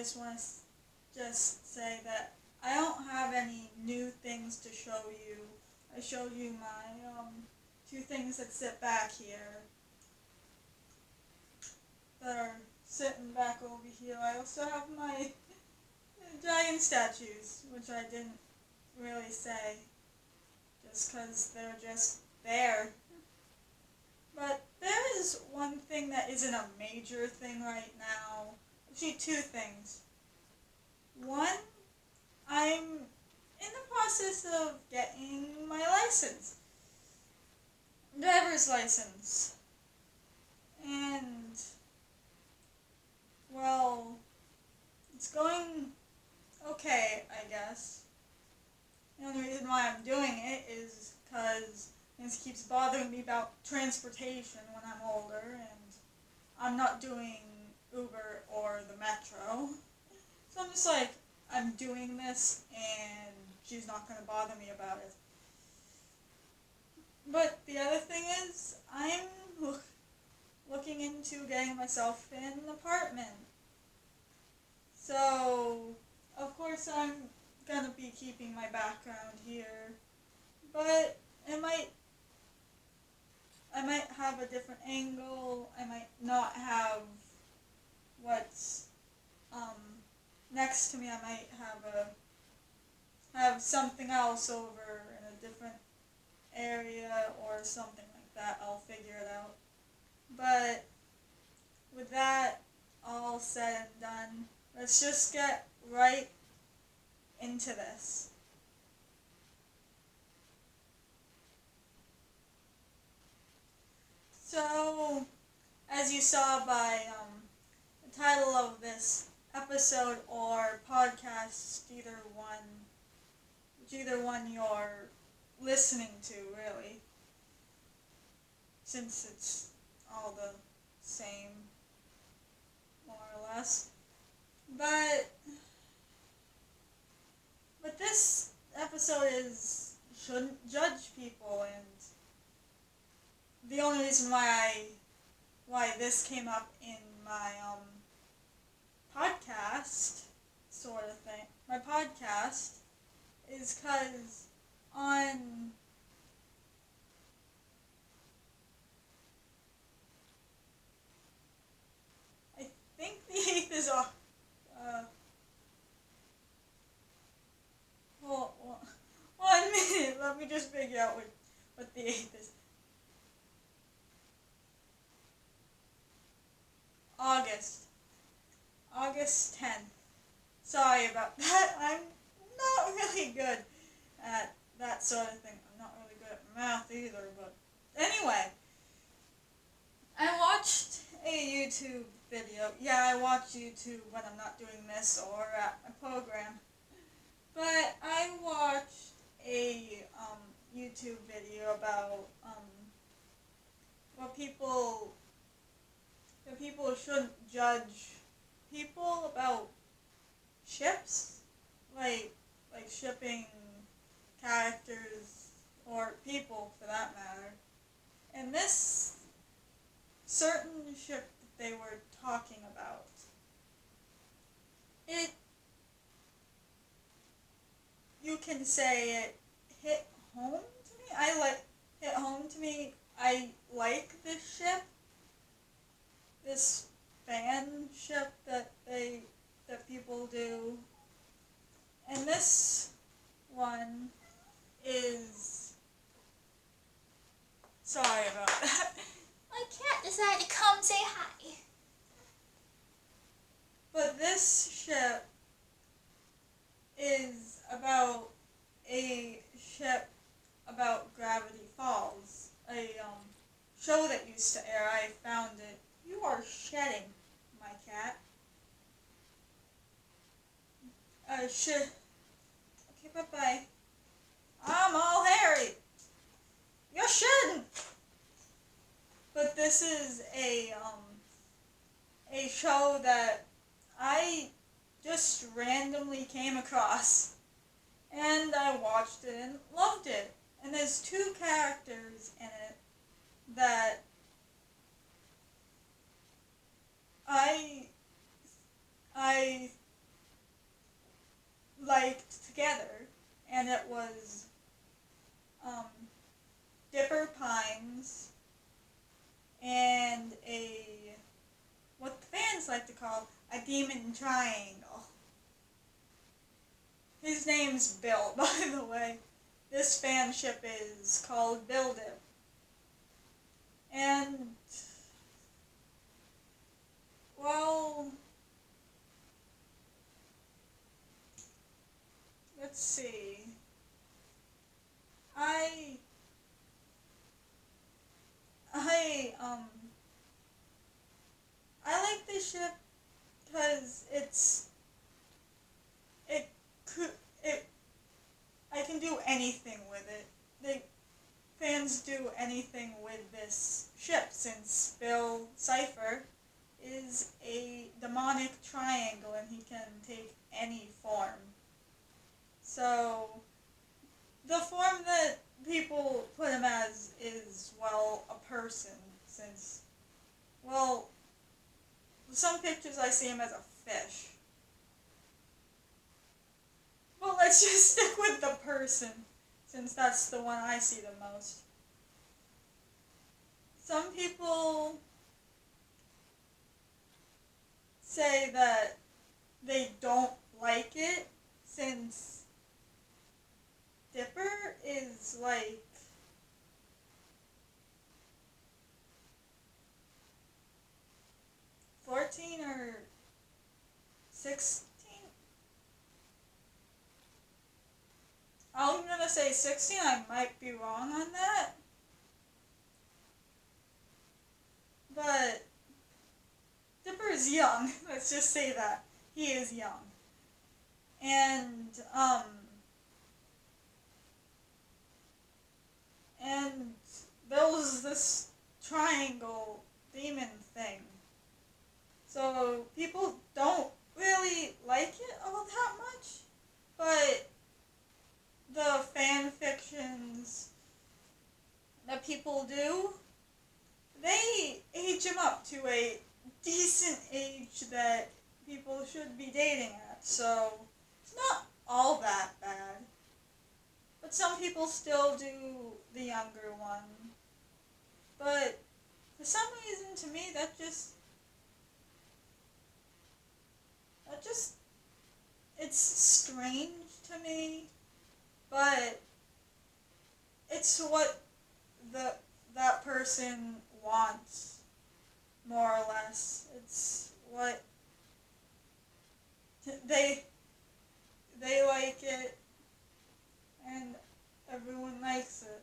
just want to just say that I don't have any new things to show you. I showed you my two things that sit back here, that are sitting back over here. I also have my dragon statues, which I didn't really say, just because they're just there. But there is one thing that isn't a major thing right now. Actually, two things. One, I'm in the process of getting my license. Driver's license. And, well, it's going okay, I guess. The only reason why I'm doing it is because this keeps bothering me about transportation when I'm older, and I'm not doing Uber or the Metro. So I'm just like, I'm doing this, and she's not going to bother me about it. But the other thing is, I'm looking into getting myself an apartment. So, of course, I'm going to be keeping my background here, but I might have a different angle. I might not have what's next to me. I might have something else over in a different area or something like that. I'll figure it out. But with that all said and done, let's just get right into this. So, as you saw by the title of this episode or podcast, either one you're listening to, really, since it's all the same, more or less. But this episode shouldn't judge people, and the only reason why this came up in my podcast sort of thing, my podcast, is because on I think the 8th is off. Hold on. 1 minute. Let me just figure out what the 8th is. August 10th. Sorry about that. I'm not really good at that sort of thing. I'm not really good at math either, but anyway. I watched a YouTube video. Yeah, I watch YouTube when I'm not doing this or at my program. But I watched a YouTube video about what people shouldn't judge people about ships, like shipping characters or people for that matter. And this certain ship that they were talking about, you can say it hit home to me. Hit home to me. I like this ship, this fan ship that people do, and this one is. Sorry about that. My cat decided to come say hi. But this ship is about a ship about Gravity Falls, a show that used to air. I found it. You are shedding, my cat. Okay, bye-bye. I'm all hairy. You shouldn't. But this is a show that I just randomly came across, and I watched it and loved it. And there's two characters in it that I liked together, and it was Dipper Pines and what the fans like to call a demon triangle. His name's Bill, by the way. This fanship is called Buildeth. And, well, let's see. I like this ship because I can do anything with it. The fans do anything with this ship since Bill Cipher is a demonic triangle and he can take any form. So, the form that people put him as is, well, a person since, well, some pictures I see him as a fish. Well, let's just stick with the person, since that's the one I see the most. Some people say that they don't like it, since Dipper is like 14 or 16? I'm gonna say 16, I might be wrong on that. But Dipper is young, let's just say that. He is young. And Bill's this triangle demon thing. So people don't really like it all that much, but the fan fictions that people do, they age him up to a decent age that people should be dating at, so it's not all that bad. But some people still do the younger one. But for some reason, to me, that just it's strange to me, but it's what that person wants, more or less. It's what they like it, and everyone likes it.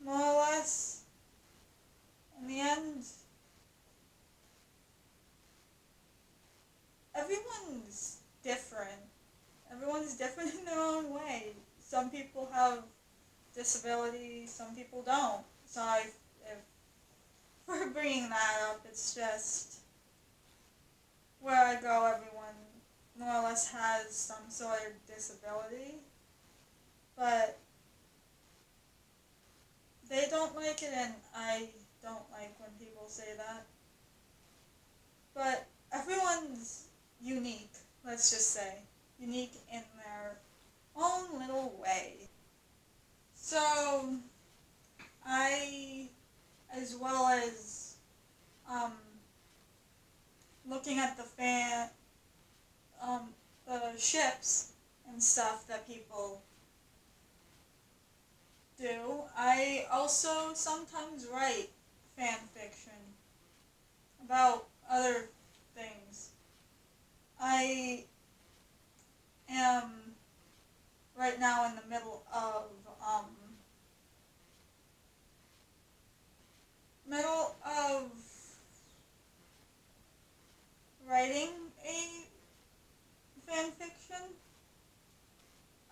More or less, in the end, everyone's different. Everyone's different in their own way. Some people have disabilities, some people don't. So if we're bringing that up, it's just where I go, everyone more or less has some sort of disability. But they don't like it, and I don't like when people say that. But everyone's unique, let's just say. Unique in their own little way. So, as well as looking at the ships and stuff that people do, I also sometimes write fan fiction about other things. I am right now in the middle of writing a fan fiction.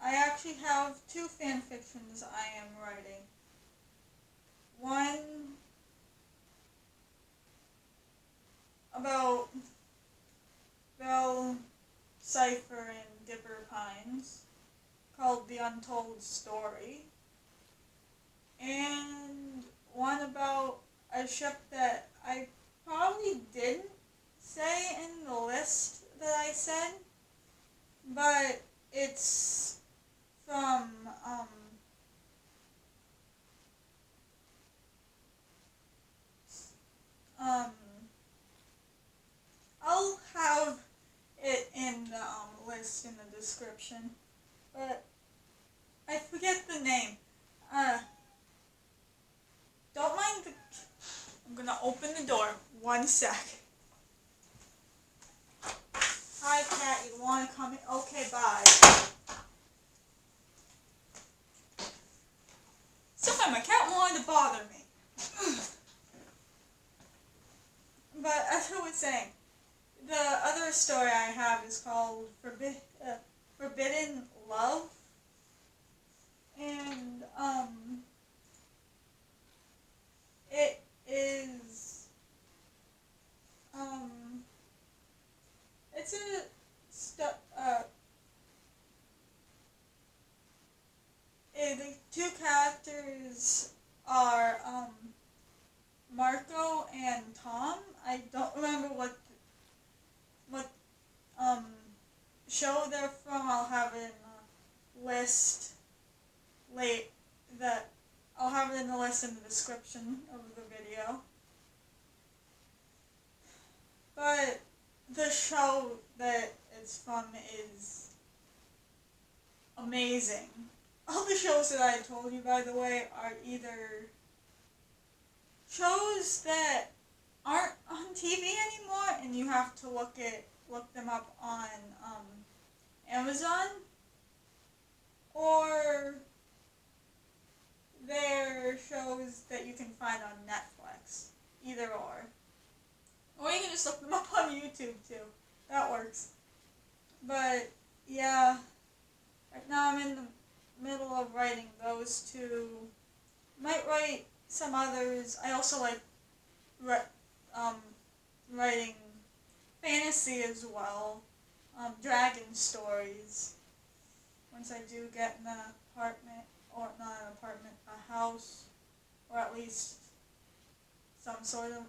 I actually have 2 fan fictions I am writing. One about Bell, Cipher, and Dipper Pines, called The Untold Story, and one about a ship that I probably didn't say in the list that I said, but it's from, um, I'll have it in the list in the description, but I forget the name. Don't mind the... I'm gonna open the door. 1 sec. Hi, cat. You wanna come in? Okay, bye. Sorry, my cat wanted to bother me. But as I was saying, the other story I have is called Forbidden Love. And, it is, it's the two characters are, Marco and Tom. I don't remember what show they're from. I'll have it in the list I'll have it in the list in the description of the video. But the show that it's from is amazing. All the shows that I told you, by the way, are either shows that aren't on TV anymore, and you have to look them up on Amazon, or they're shows that you can find on Netflix. Either or. Or you can just look them up on YouTube too. That works. But yeah, right now I'm in the middle of writing those two. Might write some others. I also like writing fantasy as well. Dragon stories. Once I do get an apartment, or not an apartment, a house, or at least some sort of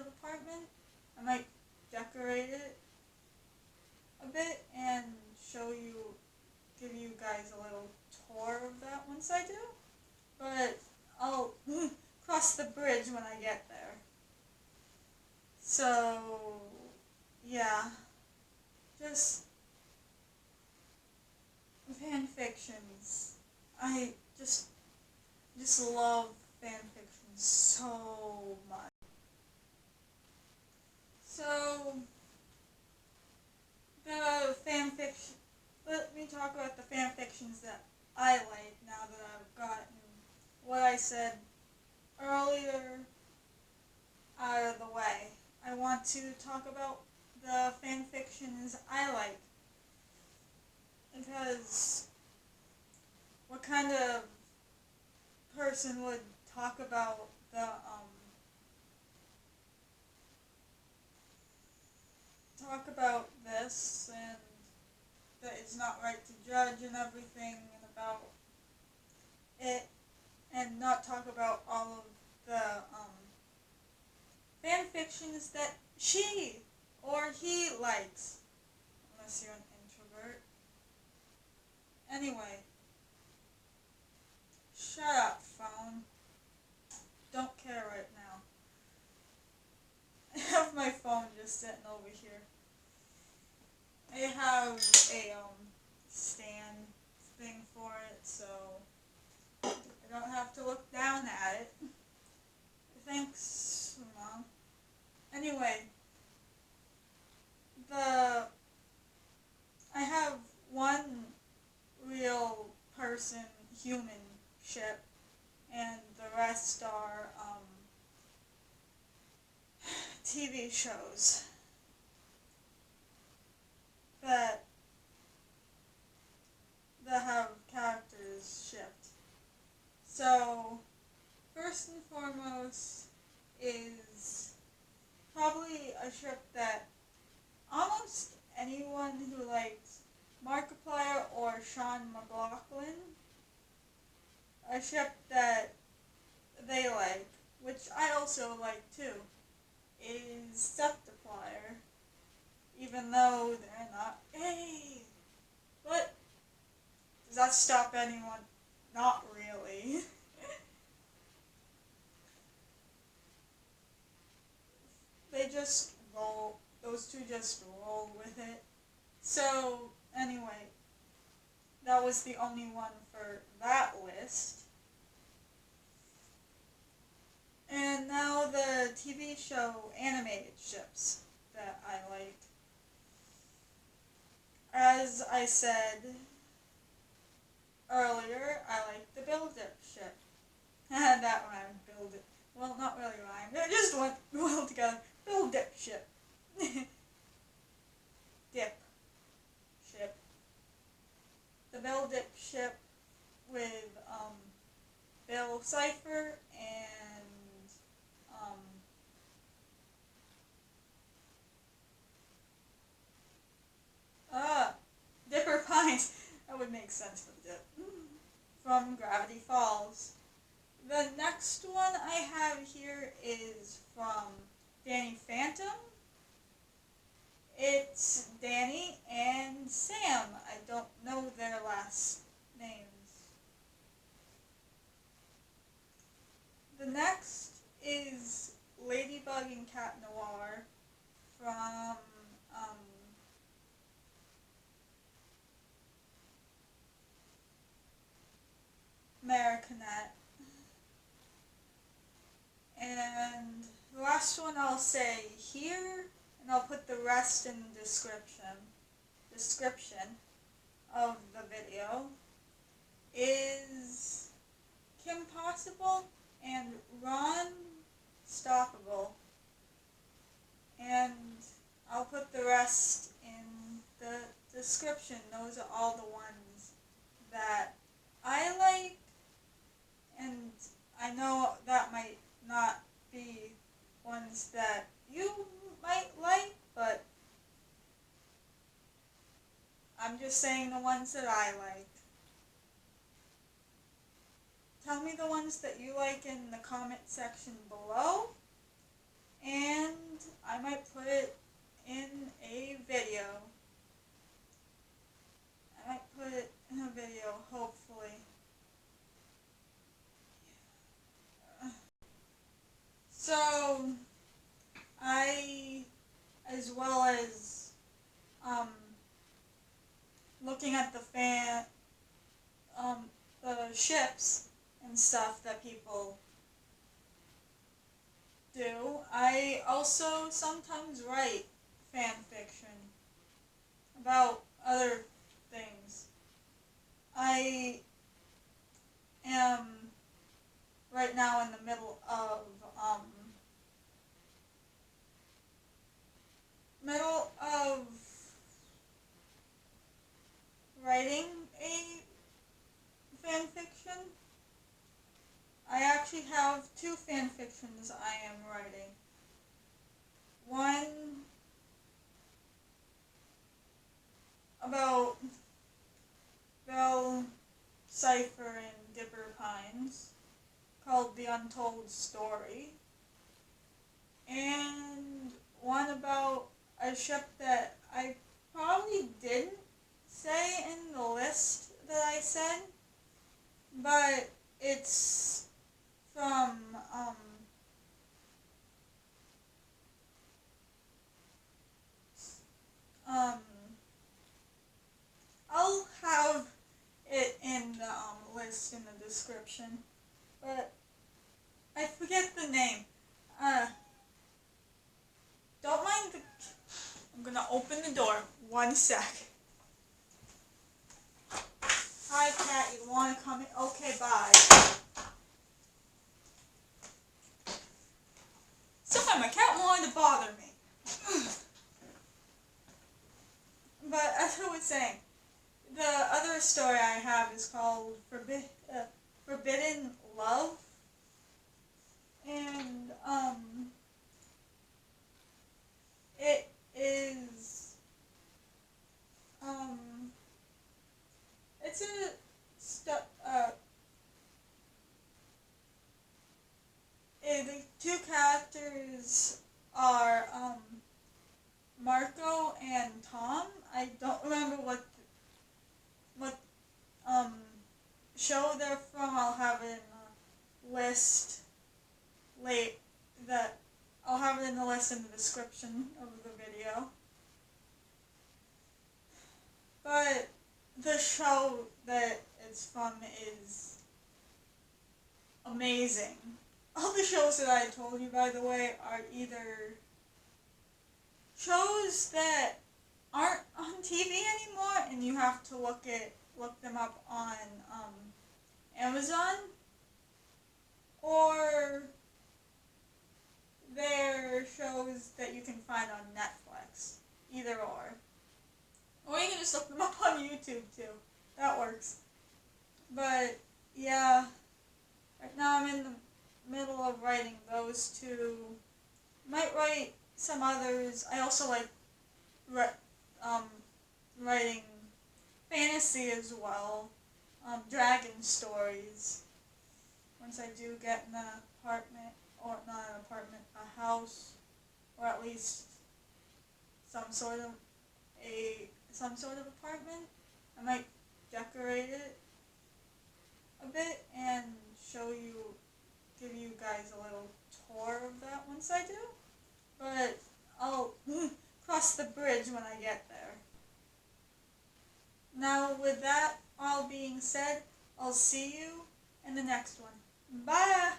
apartment, I might decorate it a bit and give you guys a little tour of that once I do. But I'll cross the bridge when I get there. So, yeah, just fan fictions. I just love fan fiction so much. So, let me talk about the fan fictions that I like now that I've gotten what I said earlier out of the way. I want to talk about the fan fictions I like, because what kind of person would talk about this, and that it's not right to judge and everything, and about it, and not talk about all of the fan fictions that she or he likes, unless you're an introvert. Anyway, shut up, phone. Don't care right now. I have my phone just sitting over here. I have a stand thing for it, so I don't have to look down at it. Thanks, Mom. Anyway, I have one real person, human ship, and the rest are TV shows that have characters shipped. So, first and foremost is probably a ship that almost anyone who likes Markiplier or Shan, a ship that they like, which I also like too, is Sepitipier, even though they're not Does that stop anyone? Not really. They just roll, those two just roll with it. So, anyway, that was the only one for that list. And now the TV show animated ships that I like. As I said earlier, I like the Buildeth ship. That rhymed, Buildeth. Well, not really rhymed. It just went well together. Buildeth ship. Dip ship. The Buildeth ship with Bill Cipher and Dipper Pines. That would make sense for the dip. From Gravity Falls. The next one I have here is from Danny Phantom. It's Danny and Sam. I don't know their last names. The next is Ladybug and Cat Noir from Miraculous. And the last one I'll say here, and I'll put the rest in the description of the video, is Kim Possible and Ron Stoppable. And I'll put the rest in the description. Those are all the ones that I like, and I know that might not be ones that you might like, but I'm just saying the ones that I like. Tell me the ones that you like in the comment section below, and I might put it in a video. I might put it in a video, hopefully. So, as well as looking at the ships and stuff that people do, I also sometimes write fan fiction about other things. I am right now in the middle of writing a fan fiction. I actually have two fan fictions I am writing. One about Belle, Cipher, and Dipper Pines, called The Untold Story, and one about a ship that I probably didn't say in the list that I said, but it's from I'll have it in the list in the description, but I forget the name. Don't mind the... I'm gonna open the door. 1 sec. Hi, cat. You wanna come in? Okay, bye. Sorry, my cat wanted to bother me. But as I was saying, the other story I have is called Forbidden Love. And, it is, it's the two characters are, Marco and Tom. I don't remember what show they're from, I'll have it in the list I'll have it in the list in the description of the video. But the show that it's from is amazing. All the shows that I told you, by the way, are either shows that aren't on TV anymore and you have to look them up on Amazon, or they're shows that you can find on Netflix. Either or. Or you can just look them up on YouTube too. That works. But yeah, right now I'm in the middle of writing those two. Might write some others. I also like writing fantasy as well. Dragon stories. Once I do get an apartment, or not an apartment, a house, or at least some sort of apartment, I might decorate it a bit and give you guys a little tour of that once I do. But I'll cross the bridge when I get there. Now, with that all being said, I'll see you in the next one. Bye!